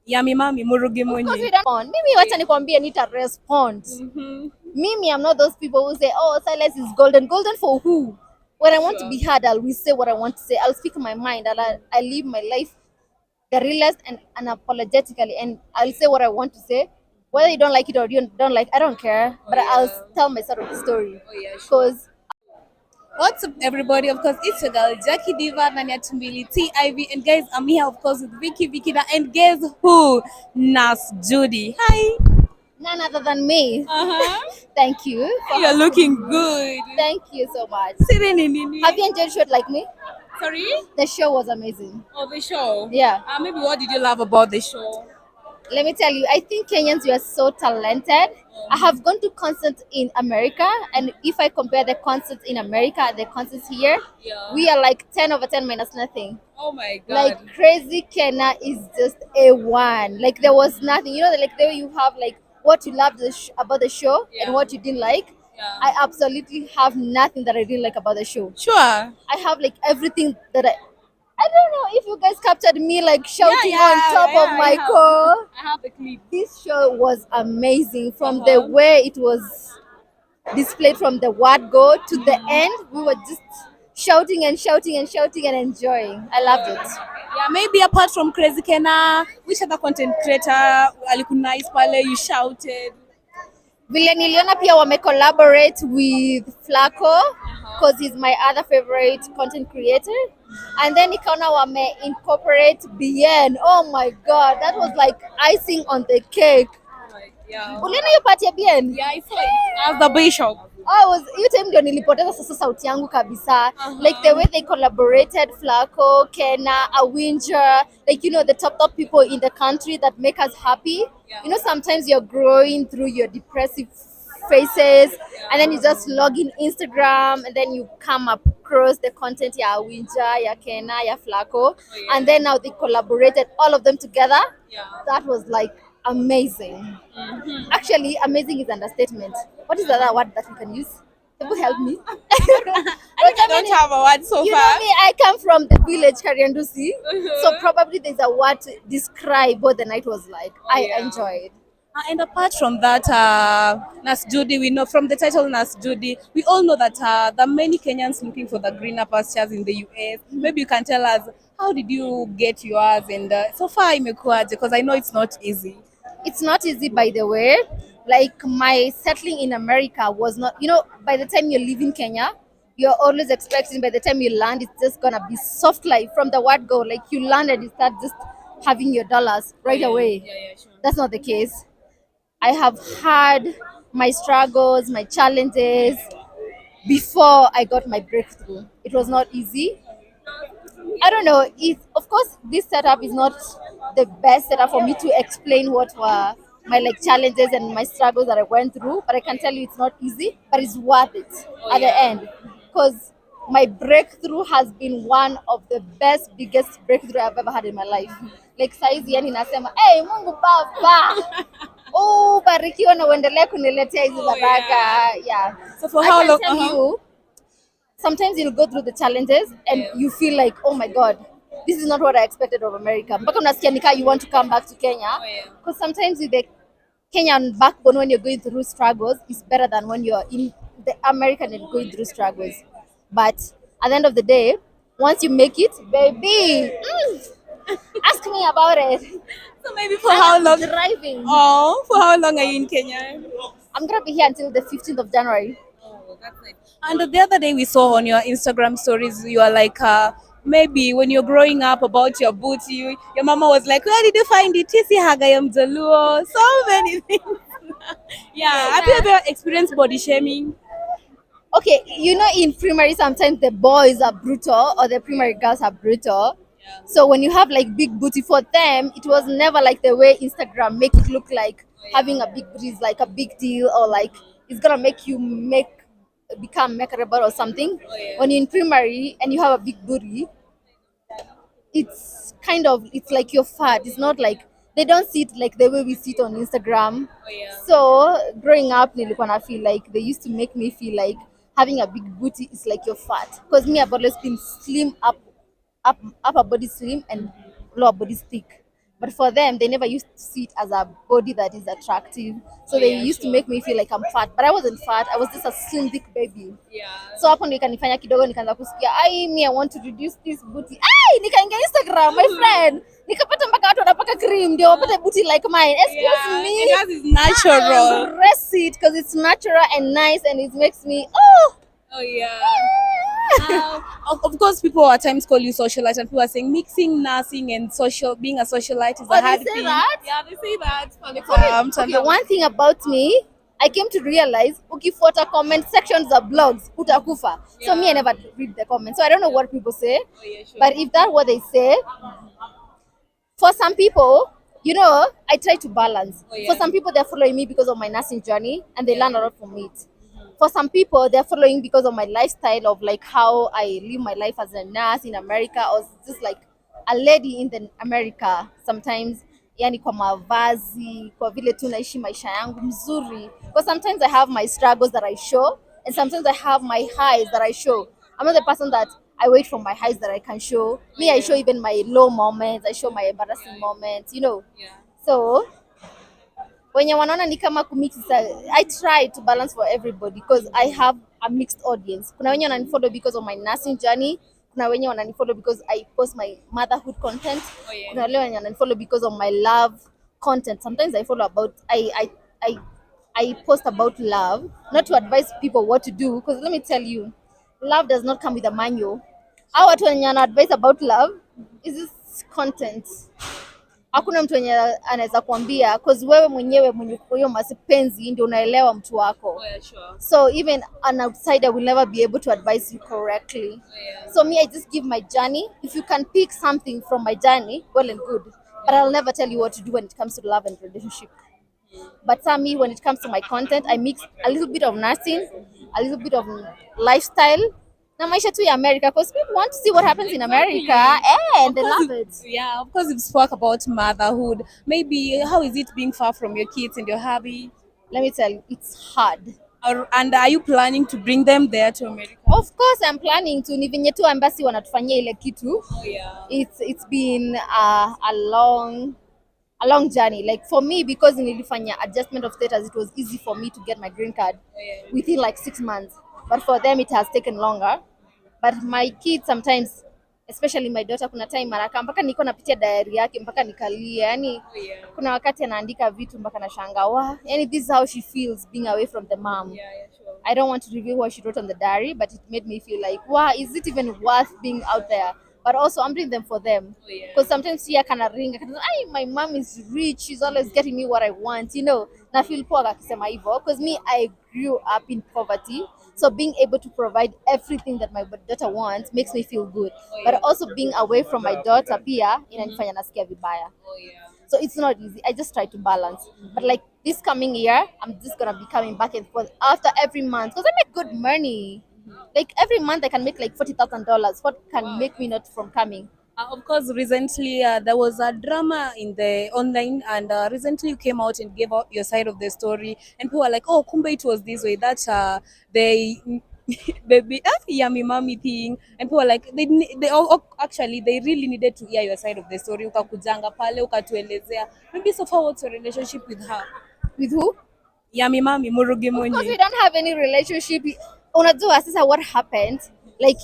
Yami mami murugi Of course mwenye. we don't respond. Mimi wacha nikwambie nita respond. Mm-hmm. Mimi, I'm not those people who say, oh, silence is golden. Golden for who? When I want to Sure. be heard, I'll say what I want to say. I'll speak my mind. I live my life the realest and unapologetically, and I'll say what I want to say. Whether you don't like it or you don't like, I don't care. Oh But I'll yeah. tell my side of the story. Oh yeah, sure. Because What's up, everybody? Of course, it's your girl Jackie Diva, Nanya Tumbili, TIV, and guys, I'm here, of course, with Vicky Vikida, and guess who? Nas Judy. Hi. none other than me. Uh huh. Thank you for You're hosting looking me. good. Thank you so much. Sitting in. Have you enjoyed show like me? Sorry? The show was amazing. Oh, the show. Yeah. Maybe what did you love about the show? Let me tell you, I think Kenyans were so talented. I have gone to concerts in America, and if I compare the concerts in America and the concerts here, Yeah. we are like 10 over 10 minus nothing. Oh my Like god. Crazy Kena is just a one. Like there was nothing. You know, like there you have like what you loved about the show and Yeah. what you didn't like. Yeah. I absolutely have nothing that I didn't like about the show. Sure. I have like everything that I don't know if you guys captured me like Yeah, shouting on top yeah, of I my have. car. I have the clip. This show was amazing from the Uh-huh. way it was displayed from the word go to the end. We were just shouting and shouting and shouting and enjoying. I loved it. Yeah, maybe apart from Crazy Kena, which other content creator alikunice pale you shouted? Vile niliona pia wame collaborate with Flaco Uh-huh. because he's my other favorite content creator. And then nikaona wame incorporate Bien. Oh my god, that was like icing on the cake. Yeah. Uliona hiyo part ya Bien? Yeah, I saw it. As the bishop. I was hiyo time ndio nilipoteza sasa sauti yangu kabisa. Uh-huh. Like the way they collaborated, Flaco, Kena, Awinja, like you know the top people in the country that make us happy. Yeah. You know sometimes you're growing through your depressive phases and then you just log in Instagram and then you come across the content ya Awinja, ya Kena, ya Flaco, yeah. and then now they collaborated all of them together. Yeah. That was like amazing. Actually, amazing is understatement. What is the other word that we can use? People help me. I don't have a word so You far. know me, I come from the village Kariandusi, so probably there's a word to describe what the night was like. I yeah. enjoyed. And apart from that, Nas Judy, we know from the title Nas Judy, we all know that there are many Kenyans looking for the greener pastures in the US. Maybe you can tell us, how did you get yours? And so far, imekuwaje? Because I know it's not easy. It's not easy, by the way. Like my settling in America was not, you know, by the time you live in Kenya, you're always expecting by the time you land, it's just gonna be soft life from the word go. Like you land and you start just having your dollars right away. Yeah, sure. That's not the case. I have had my struggles, my challenges before I got my breakthrough. It was not easy. I don't know. It, of course, this setup is not the best setup for me to explain what were my like challenges and my struggles that I went through. But I can tell you it's not easy, but it's worth it at the end because my breakthrough has been one of the best, biggest breakthrough I've ever had in my life. Like saizi yani nasema, hey, Mungu Baba, oh, barikiwa na uendelee kuniletea hizi baraka. Yeah. So for I how can long? tell you, sometimes you'll go through the challenges and you feel like, oh my god, this is not what I expected of America. Mpaka unasikia nika you want to come back to Kenya because sometimes with the Kenyan backbone when you're going through struggles is better than when you're in the American and going through struggles. But at the end of the day, once you make it, baby, ask me about it. So maybe for how long? Driving. Oh, for how long are you in Kenya? I'm gonna be here until the 15th of January. Oh, that's nice. And the other day we saw on your Instagram stories, you are like, maybe when you're growing up about your booty, your mama was like, where did you find it? Tisi Hagayam Jaluo, so many things. Yeah, have you ever experienced body shaming? Okay, you know, in primary, sometimes the boys are brutal or the primary girls are brutal. So when you have like big booty for them, it was never like the way Instagram make it look like having a big booty is like a big deal or like it's gonna make you become makeable or something. When you're in primary and you have a big booty, it's kind of it's like you're fat. It's not like they don't see it like the way we see it on Instagram. So growing up, nilikuwa na feel like they used to make me feel like having a big booty is like you're fat. Because me, I've always been slim upper body slim and lower body thick. But for them, they never used to see it as a body that is attractive. So Oh, they yeah, used to sure. make me feel like I'm fat, but I wasn't fat. I was just a slim thick baby. Yeah. So hapo ndo ikanifanya kidogo nikaanza kusikia ai me I want to reduce this booty. Ai nikaingia Instagram my friend. Nikapata mpaka watu wanapaka cream ndio wapate booty like mine. Excuse Yeah, me. and that is natural. Embrace it because it's natural and nice and it makes me oh Oh yeah. Of course, people at times call you socialite, and people are saying mixing nursing and being a socialite is oh a they hard say thing. that? Yeah, they say that. Okay, one thing about me, I came to realize ukifuata comment sections of blogs utakufa. So me I never read the comments. So I don't know what people say. Oh, yeah, sure. But if that's what they say, for some people, you know, I try to balance. Oh, yeah. For some people, they're following me because of my nursing journey and they learn a lot from it. For some people, they're following because of my lifestyle of like how I live my life as a nurse in America or just like a lady in the America sometimes. Yani kwa mavazi, kwa vile tu naishi maisha yangu mzuri. Because sometimes I have my struggles that I show and sometimes I have my highs that I show. I'm not the person that I wait for my highs that I can show. Me, I show even my low moments. I show my embarrassing moments, you know. Yeah. So wenye wanaona ni kama kumix I try to balance for everybody because I have a mixed audience. Kuna wenye wananifollow because of my nursing journey. Kuna wenye wananifollow because I post my motherhood content. Oh, yeah. Kuna wale wenye wananifollow because of my love content. Sometimes I follow about I post about love, not to advise people what to do because let me tell you, love does not come with a manual. Hao watu wenye wana advice about love is this content. Hakuna mtu mwenye anaweza kuambia cause wewe mwenyewe mwenye hiyo mapenzi ndio unaelewa mtu wako. Oh, yeah, sure. So even an outsider will never be able to advise you correctly. Oh, yeah. So me, I just give my journey. If you can pick something from my journey, well and good. But I'll never tell you what to do when it comes to love and relationship. But me, when it comes to my content, I mix a little bit of nursing, a little bit of lifestyle. Na maisha tu ya America, because people want to see what happens in America, and they love it. Yeah, of course, you've spoke about motherhood. Maybe how is it being far from your kids and your hubby? Let me tell you, it's hard. And are you planning to bring them there to America? Of course, I'm planning to. Ni venye tu embassy wanatufanyia ile kitu. Oh, yeah. It's been a long journey. Like for me, because nilifanya adjustment of status, it was easy for me to get my green card within like 6 months. But for them, it has taken longer. But my kids sometimes, especially my daughter, kuna time maraka mpaka niko napitia diary yake mpaka nikalia. Yani kuna wakati anaandika vitu mpaka nashangaa, wow, yani this is how she feels being away from the mom. Yeah, sure. I don't want to reveal what she wrote on the diary, but it made me feel like, wow, is it even worth being out there? But also, I'm doing them for them. Because sometimes she can ring, my mom is rich, she's always getting me what I want, you know. Na feel poor akisema hivyo. Because me, I grew up in poverty. So being able to provide everything that my daughter wants makes me feel good. But also being away from my daughter pia inanifanya nasikia vibaya. So it's not easy. I just try to balance. But like this coming year, I'm just gonna be coming back and forth after every month because I make good money. Like every month I can make like $40,000. What can make me not from coming? Of course, recently there was a drama in the online, and recently you came out and gave out your side of the story, and people were like, "Oh, kumbe it was this way." That they the yummy mommy thing, and people were like, actually they really needed to hear your side of the story. Ukakujanga pale ukatuelezea. Maybe so far, what's your relationship with her? With who? Yummy mommy Murugi Of course, we Munyi. don't have any relationship. Unajua sasa what happened? Like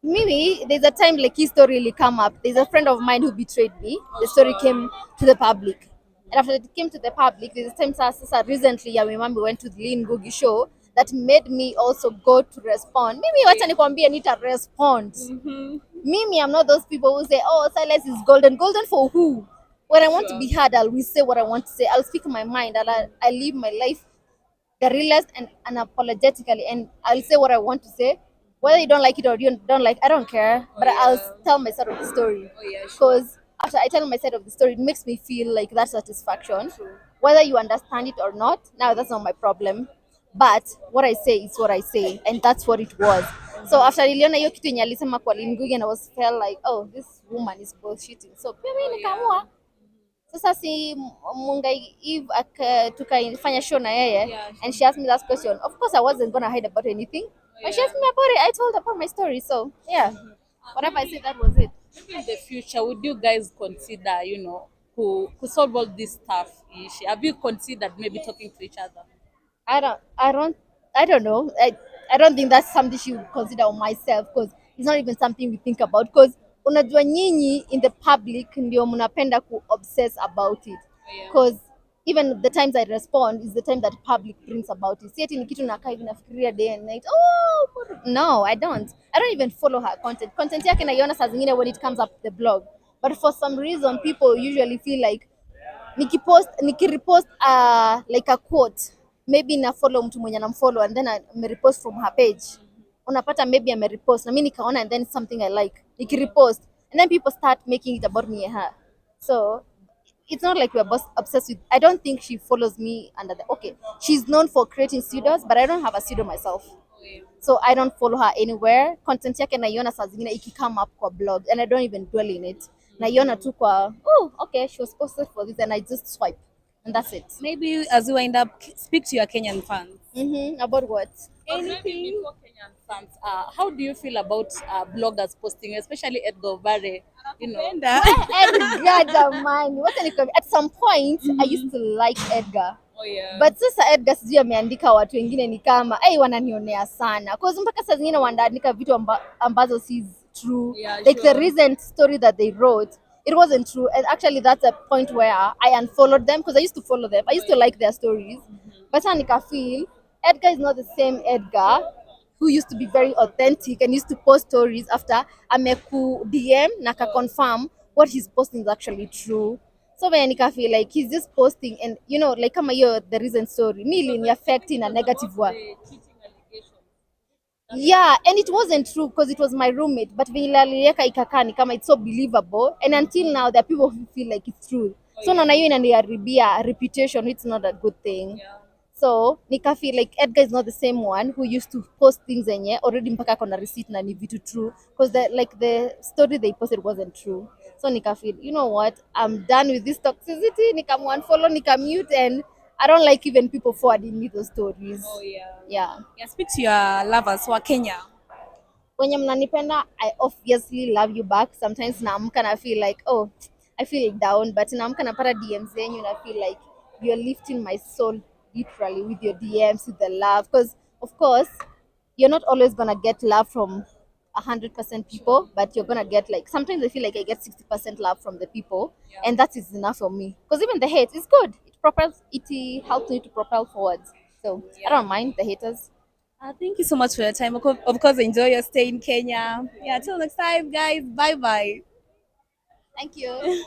maybe there's a time like his story really come up. There's a friend of mine who betrayed me. The story came to the public. And after it came to the public, there's a time sasa recently Yummy Mommy went to the Lynn Ngugi show that made me also go to respond. Mimi wacha nikwambie nita respond. Mimi, I'm not those people who say, oh, silence is golden. Golden for who? When I want to be heard, I'll say what I want to say. I'll speak my mind. I'll live my life the realest and unapologetically, and I'll say what I want to say. Whether you don't like it or you don't like, I don't care. But I'll tell my side of the story. Because after I tell my side of the story, it makes me feel like that satisfaction. Whether you understand it or not, now that's not my problem. But what I say is what I say, and that's what it was. So after niliona hiyo kitu yenye alisema kwa Lynn Ngugi, and I was felt like, oh, this woman is bullshitting. So pia mimi nikaamua sasa si Mungai Eve tukafanya show na yeye, and she asked me that question. Of course I wasn't gonna hide about anything. When she asked me about it, I told her about my story. So yeah, whatever I said, that was it. Maybe in the future, would you guys consider, to solve all this stuff issue? Have you considered maybe talking to each other? I don't, I don't, I don't know. I don't think that's something she would consider on myself because it's not even something we think about. Because unajua nyinyi in the public ndio mnapenda ku obsess about it. Yeah. Because even the times I respond is the time that public brings about it. Si ati ni kitu nakaa hivi nafikiria day and night. Oh, no, I don't. I don't even follow her content. Content yake naiona saa zingine when it comes up the blog. But for some reason people usually feel like nikirepost like a quote maybe na follow mtu mwenye namfollow and then amerepost from her page, unapata maybe amerepost na mimi nikaona and then something I like nikirepost and then people start making it about me and her. So it's not like we're both obsessed with. I don't think she follows me under the okay. She's known for creating pseudos, but I don't have a pseudo myself. So I don't follow her anywhere. Content yake naiona saa zingine ikicome up kwa blog and I don't even dwell in it. Naiona tu kwa oh okay, she was posted for this and I just swipe and that's it. Maybe as you wind up, speak to your Kenyan fans. About what? But maybe before Kenyan fans, how do you feel about bloggers posting, especially Edgar Obare? Penda. Edgar jamani, wacha nikwambie, at some point I used to like Edgar. Oh yeah. But sasa Edgar sijui ameandika watu wengine ni kama wananionea sana cause mpaka saa zingine wanaandika vitu ambazo si true. Yeah, Like the sure. recent story that they wrote, it wasn't true, and actually that's a point where I unfollowed them because I used to follow them. I used to like their stories, but sasa nikafeel Edgar is not the same Edgar who used to be very authentic and used to post stories after ameku DM na ka confirm what he's posting is actually true. So when I feel like he's just posting and like kama hiyo the recent story me ni affect in a negative way. The cheating allegation. Yeah, and it wasn't true because it was my roommate, but vile aliweka ikakaa ni kama it's so believable and until now there are people who feel like it's true. So naona hiyo inaniharibia reputation, it's not a good thing. Yeah. So nika feel like Edgar is not the same one who used to post things zenye already mpaka kona receipt na ni vitu true because the story they posted wasn't true. So nika feel, you know what, I'm done with this toxicity, nika unfollow, nika mute, and I don't like even people forwarding me those stories. Oh yeah. Yeah. Yeah, speak to your lovers who are Kenya. Wenye mnanipenda, I obviously love you back. Sometimes naamka na feel like, oh, I feel down, but naamka napata DMs zenyu na feel like you're lifting my soul literally with your DMs, with the love. Because of course, you're not always gonna get love from 100% people, but you're gonna get like sometimes I feel like I get 60% love from the people, and that is enough for me. Because even the hate is good. It helps me to propel forwards. So I don't mind the haters. Thank you so much for your time. Of course, enjoy your stay in Kenya. Yeah, till next time, guys. Bye bye. Thank you.